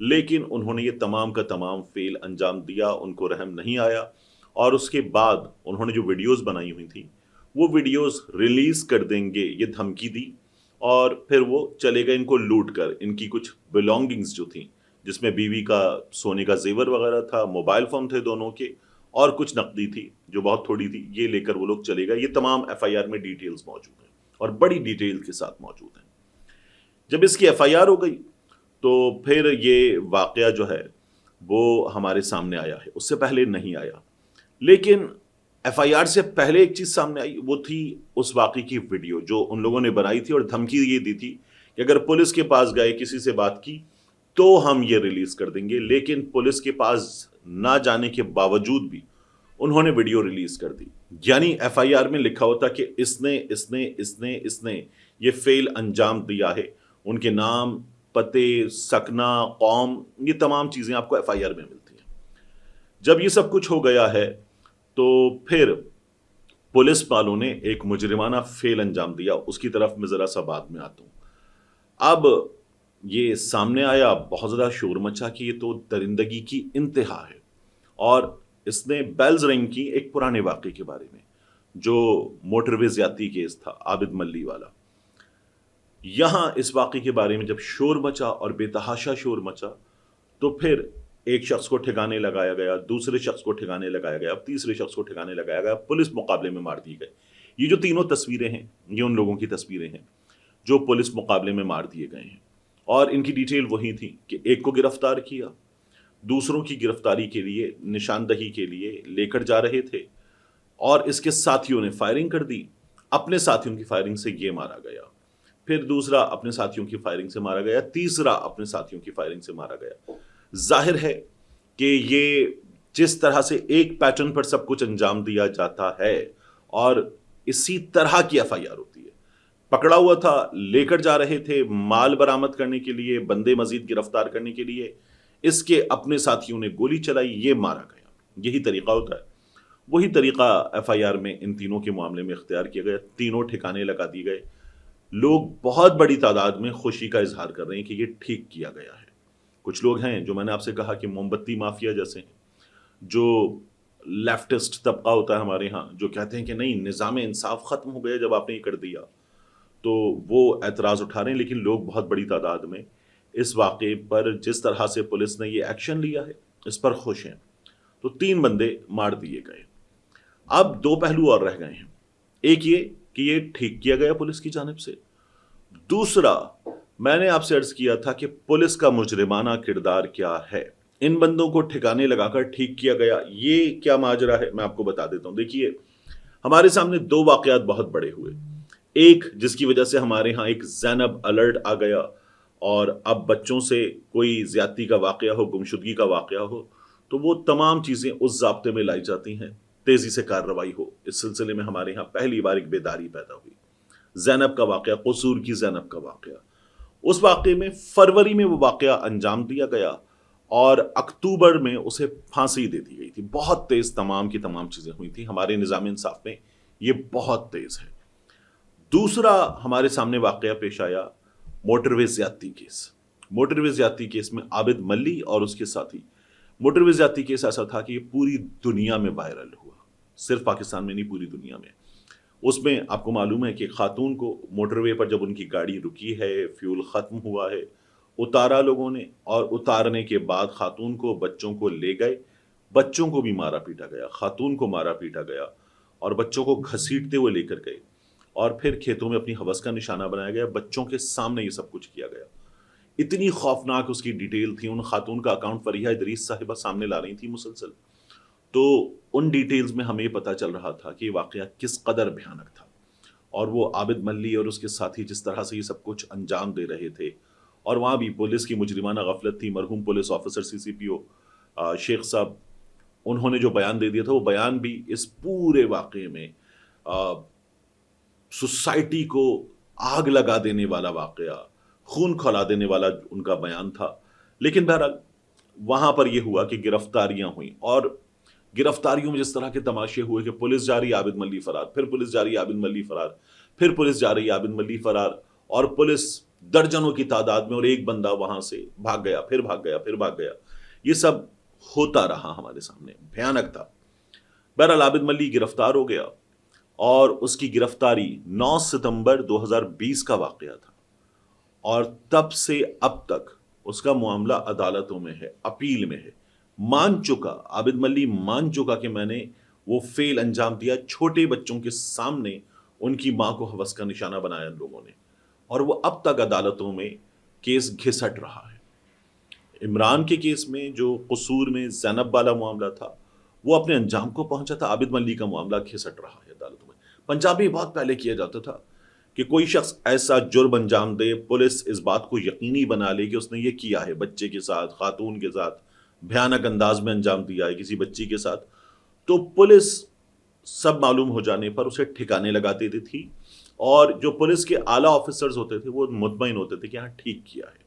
لیکن انہوں نے یہ تمام کا تمام فیل انجام دیا، ان کو رحم نہیں آیا، اور اس کے بعد انہوں نے جو ویڈیوز بنائی ہوئی تھیں وہ ویڈیوز ریلیز کر دیں گے یہ دھمکی دی، اور پھر وہ چلے گئے ان کو لوٹ کر، ان کی کچھ بلونگنگز جو تھیں جس میں بیوی کا سونے کا زیور وغیرہ تھا، موبائل فون تھے دونوں کے، اور کچھ نقدی تھی جو بہت تھوڑی تھی، یہ لے کر وہ لوگ چلے گئے۔ یہ تمام ایف آئی آر میں ڈیٹیلز موجود ہیں اور بڑی ڈیٹیل کے ساتھ موجود ہیں۔ جب اس کی ایف آئی آر ہو گئی تو پھر یہ واقعہ جو ہے وہ ہمارے سامنے آیا ہے، اس سے پہلے نہیں آیا، لیکن ایف آئی آر سے پہلے ایک چیز سامنے آئی، وہ تھی اس واقعے کی ویڈیو جو ان لوگوں نے بنائی تھی، اور دھمکی یہ دی تھی کہ اگر پولیس کے پاس گئے کسی سے بات کی تو ہم یہ ریلیز کر دیں گے، لیکن پولیس کے پاس نہ جانے کے باوجود بھی انہوں نے ویڈیو ریلیز کر دی۔ یعنی ایف آئی آر میں لکھا ہوتا کہ اس نے یہ فعل انجام دیا ہے، ان کے نام، پتے، سکنہ، قوم، یہ تمام چیزیں آپ کو ایف آئی آر میں ملتی ہیں۔ جب یہ سب کچھ ہو گیا ہے تو پھر پولیس والوں نے ایک مجرمانہ فعل انجام دیا، اس کی طرف میں ذرا سا بعد میں آتا ہوں۔ اب یہ سامنے آیا، بہت زیادہ شور مچا کہ یہ تو درندگی کی انتہا ہے، اور اس نے بیلز رنگ کی ایک پرانے واقعے کے بارے میں جو موٹر وے زیادتی کیس تھا عابد ملی والا۔ یہاں اس واقعے کے بارے میں جب شور مچا اور بے تحاشا شور مچا تو پھر ایک شخص کو ٹھکانے لگایا گیا، دوسرے شخص کو ٹھکانے لگایا گیا، اب تیسرے شخص کو ٹھکانے لگایا گیا، پولیس مقابلے میں مار دیے گئے۔ یہ جو تینوں تصویریں ہیں یہ ان لوگوں کی تصویریں ہیں جو پولیس مقابلے میں مار دیے گئے ہیں، اور ان کی ڈیٹیل وہی تھی کہ ایک کو گرفتار کیا، دوسروں کی گرفتاری کے لیے، نشاندہی کے لیے لے کر جا رہے تھے، اور اس کے ساتھیوں نے فائرنگ کر دی، اپنے ساتھیوں کی فائرنگ سے یہ مارا گیا، پھر دوسرا اپنے ساتھیوں کی فائرنگ سے مارا گیا، تیسرا اپنے ساتھیوں کی فائرنگ سے مارا گیا۔ ظاہر ہے کہ یہ جس طرح سے ایک پیٹرن پر سب کچھ انجام دیا جاتا ہے اور اسی طرح کی ایف آئی آر ہوتی ہے، پکڑا ہوا تھا، لے کر جا رہے تھے مال برآمد کرنے کے لیے، بندے مزید گرفتار کرنے کے لیے، اس کے اپنے ساتھیوں نے گولی چلائی، یہ مارا گیا۔ یہی طریقہ ہوتا ہے، وہی طریقہ ایف آئی آر میں ان تینوں کے معاملے میں اختیار کیا گیا، تینوں ٹھکانے لگا دیے گئے۔ لوگ بہت بڑی تعداد میں خوشی کا اظہار کر رہے ہیں کہ یہ ٹھیک کیا گیا ہے۔ کچھ لوگ ہیں جو میں نے آپ سے کہا کہ موم بتی مافیا جیسے ہیں، جو لیفٹسٹ طبقہ ہوتا ہے ہمارے ہاں، جو کہتے ہیں کہ نہیں، نظام انصاف ختم ہو گیا جب آپ نے یہ کر دیا، تو وہ اعتراض اٹھا رہے ہیں، لیکن لوگ بہت بڑی تعداد میں اس واقعے پر جس طرح سے پولیس نے یہ ایکشن لیا ہے اس پر خوش ہیں۔ تو 3 بندے مار دیے گئے۔ اب 2 پہلو اور رہ گئے ہیں، ایک یہ کہ یہ ٹھیک کیا گیا پولیس کی جانب سے، دوسرا میں نے آپ سے عرض کیا تھا کہ پولیس کا مجرمانہ کردار کیا ہے۔ ان بندوں کو ٹھکانے لگا کر ٹھیک کیا گیا، یہ کیا ماجرا ہے میں آپ کو بتا دیتا ہوں۔ دیکھیے، ہمارے سامنے 2 واقعات بہت بڑے ہوئے، ایک جس کی وجہ سے ہمارے ہاں ایک زینب الرٹ آ گیا، اور اب بچوں سے کوئی زیادتی کا واقعہ ہو، گمشدگی کا واقعہ ہو تو وہ تمام چیزیں اس ضابطے میں لائی جاتی ہیں، تیزی سے کارروائی ہو۔ اس سلسلے میں ہمارے ہاں پہلی بار ایک بیداری پیدا ہوئی۔ زینب کا واقعہ، قصور کی زینب کا واقعہ، اس واقعے میں فروری میں وہ واقعہ انجام دیا گیا اور اکتوبر میں اسے پھانسی دے دی گئی تھی۔ بہت تیز تمام کی تمام چیزیں ہوئی تھیں، ہمارے نظام انصاف میں یہ بہت تیز ہے۔ دوسرا ہمارے سامنے واقعہ پیش آیا موٹر وے زیادتی کیس۔ موٹر وے زیادتی کیس میں عابد ملی اور اس کے ساتھی، موٹر وے زیادتی کیس ایسا تھا کہ یہ پوری دنیا میں وائرل ہوا، صرف پاکستان میں نہیں، پوری دنیا میں۔ اس میں آپ کو معلوم ہے کہ خاتون کو موٹر وے پر جب ان کی گاڑی رکی ہے، فیول ختم ہوا ہے، اتارا لوگوں نے، اور اتارنے کے بعد خاتون کو، بچوں کو لے گئے، بچوں کو بھی مارا پیٹا گیا، خاتون کو مارا پیٹا گیا، اور بچوں کو گھسیٹتے ہوئے لے کر گئے، اور پھر کھیتوں میں اپنی ہوس کا نشانہ بنایا گیا، بچوں کے سامنے یہ سب کچھ کیا گیا۔ اتنی خوفناک اس کی ڈیٹیل تھی، ان خاتون کا اکاؤنٹ فریحہ ادریس صاحبہ سامنے لا رہی تھی مسلسل، تو ان ڈیٹیلز میں ہمیں پتہ چل رہا تھا کہ یہ واقعہ کس قدر بھیانک تھا، اور وہ عابد ملی اور اس کے ساتھی جس طرح سے یہ سب کچھ انجام دے رہے تھے، اور وہاں بھی پولیس کی مجرمانہ غفلت تھی۔ مرحوم پولیس آفیسر CCPO شیخ صاحب، انہوں نے جو بیان دے دیا تھا، وہ بیان بھی اس پورے واقعے میں سوسائٹی کو آگ لگا دینے والا واقعہ، خون کھولا دینے والا ان کا بیان تھا۔ لیکن بہرحال وہاں پر یہ ہوا کہ گرفتاریاں ہوئیں، اور گرفتاریوں میں جس طرح کے تماشے ہوئے کہ پولیس جا رہی عابد ملی فرار، پھر پولیس جا رہی عابد ملی فرار، پھر پولیس جا رہی عابد ملی فرار، اور پولیس درجنوں کی تعداد میں, اور ایک بندہ وہاں سے بھاگ گیا, پھر بھاگ گیا, پھر بھاگ گیا. یہ سب ہوتا رہا ہمارے سامنے, بھیانک تھا. بہرحال عابد ملی گرفتار ہو گیا, اور اس کی گرفتاری 9 ستمبر 2020 کا واقعہ تھا, اور تب سے اب تک اس کا معاملہ عدالتوں میں ہے, اپیل میں ہے. مان چکا, عابد ملی مان چکا کہ میں نے وہ فعل انجام دیا. چھوٹے بچوں کے سامنے ان کی ماں کو ہوس کا نشانہ بنایا ان لوگوں نے, اور وہ اب تک عدالتوں میں کیس گھسٹ رہا ہے. عمران کے کیس میں جو قصور میں زینب والا معاملہ تھا وہ اپنے انجام کو پہنچا تھا, عابد ملی کا معاملہ گھسٹ رہا ہے عدالتوں میں. پنجاب میں بہت پہلے کیا جاتا تھا کہ کوئی شخص ایسا جرم انجام دے, پولیس اس بات کو یقینی بنا لے کہ اس نے یہ کیا ہے, بچے کے ساتھ, خاتون کے ساتھ بھیانک انداز میں انجام دیا ہے, کسی بچی کے ساتھ, تو پولیس سب معلوم ہو جانے پر اسے ٹھکانے لگا دیتی تھی, اور جو پولیس کے اعلیٰ آفیسرز ہوتے تھے وہ مطمئن ہوتے تھے کہ ہاں ٹھیک کیا ہے.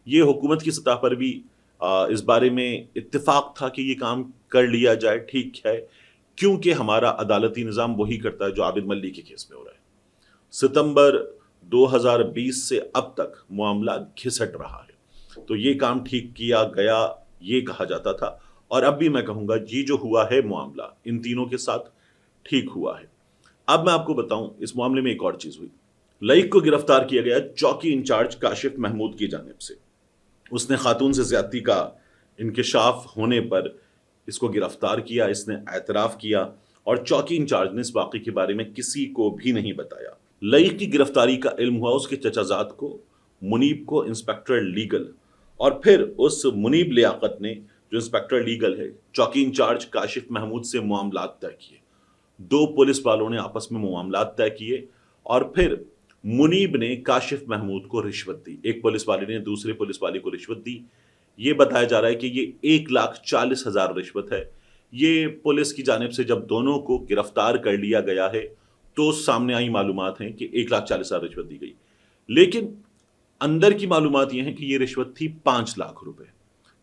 یہ حکومت کی سطح پر بھی اس بارے میں اتفاق تھا کہ یہ کام کر لیا جائے, ٹھیک ہے, کیونکہ ہمارا عدالتی نظام وہی کرتا ہے جو عابد ملی کے کیس میں ہو رہا ہے. ستمبر 2020 سے اب تک معاملہ گھسٹ رہا ہے, تو یہ کام ٹھیک کیا گیا یہ کہا جاتا تھا, اور اب بھی میں کہوں گا یہ جو ہوا ہے معاملہ ان تینوں کے ساتھ ٹھیک ہوا ہے. اب میں آپ کو بتاؤں اس معاملے میں ایک اور چیز ہوئی. لائق کو گرفتار کیا گیا چوکی انچارج کاشف محمود کی جانب سے. اس نے خاتون سے زیادتی کا انکشاف ہونے پر اس کو گرفتار کیا, اس نے اعتراف کیا, اور چوکی انچارج نے اس واقعے کے بارے میں کسی کو بھی نہیں بتایا. لائق کی گرفتاری کا علم ہوا اس کے چچا زاد کو, منیب کو, انسپیکٹر لیگل, اور پھر اس منیب لیاقت نے جو انسپیکٹر لیگل ہے چوکی انچارج کاشف محمود سے معاملات طے کیے. 2 پولیس والوں نے آپس میں معاملات طے کیے, اور پھر منیب نے کاشف محمود کو رشوت دی. ایک پولیس والے نے دوسرے پولیس والے کو رشوت دی. یہ بتایا جا رہا ہے کہ یہ 1,40,000 رشوت ہے. یہ پولیس کی جانب سے جب دونوں کو گرفتار کر لیا گیا ہے تو سامنے آئی معلومات ہیں کہ 1,40,000 رشوت دی گئی, لیکن اندر کی معلومات یہ ہیں کہ یہ رشوت تھی 5 لاکھ روپے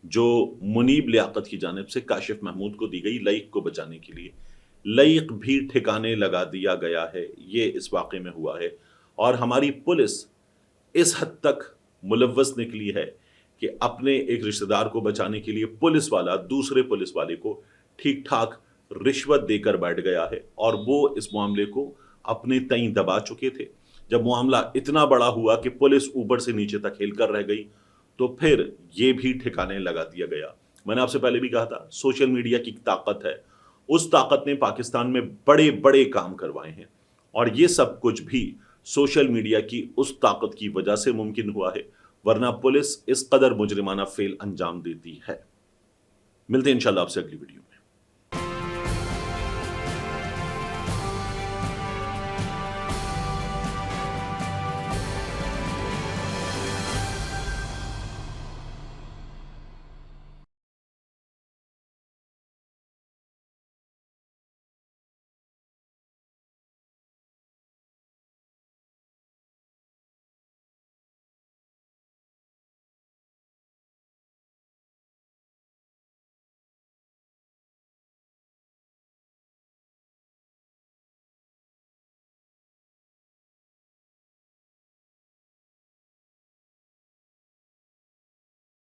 جو منیب لیاقت کی جانب سے کاشف محمود کو دی گئی لائق کو بچانے کے لیے. لائق بھی ٹھکانے لگا دیا گیا ہے, یہ اس واقعے میں ہوا ہے, اور ہماری پولیس اس حد تک ملوث نکلی ہے کہ اپنے ایک رشتہ دار کو بچانے کے لیے پولیس والا دوسرے پولیس والے کو ٹھیک ٹھاک رشوت دے کر بیٹھ گیا ہے, اور وہ اس معاملے کو اپنے تئیں دبا چکے تھے. جب معاملہ اتنا بڑا ہوا کہ پولیس اوپر سے نیچے تک ہل کر رہ گئی تو پھر یہ بھی ٹھکانے لگا دیا گیا. میں نے آپ سے پہلے بھی کہا تھا سوشل میڈیا کی طاقت ہے, اس طاقت نے پاکستان میں بڑے بڑے کام کروائے ہیں, اور یہ سب کچھ بھی سوشل میڈیا کی اس طاقت کی وجہ سے ممکن ہوا ہے, ورنہ پولیس اس قدر مجرمانہ فعل انجام دیتی ہے. ملتے ہیں انشاءاللہ آپ سے اگلی ویڈیو.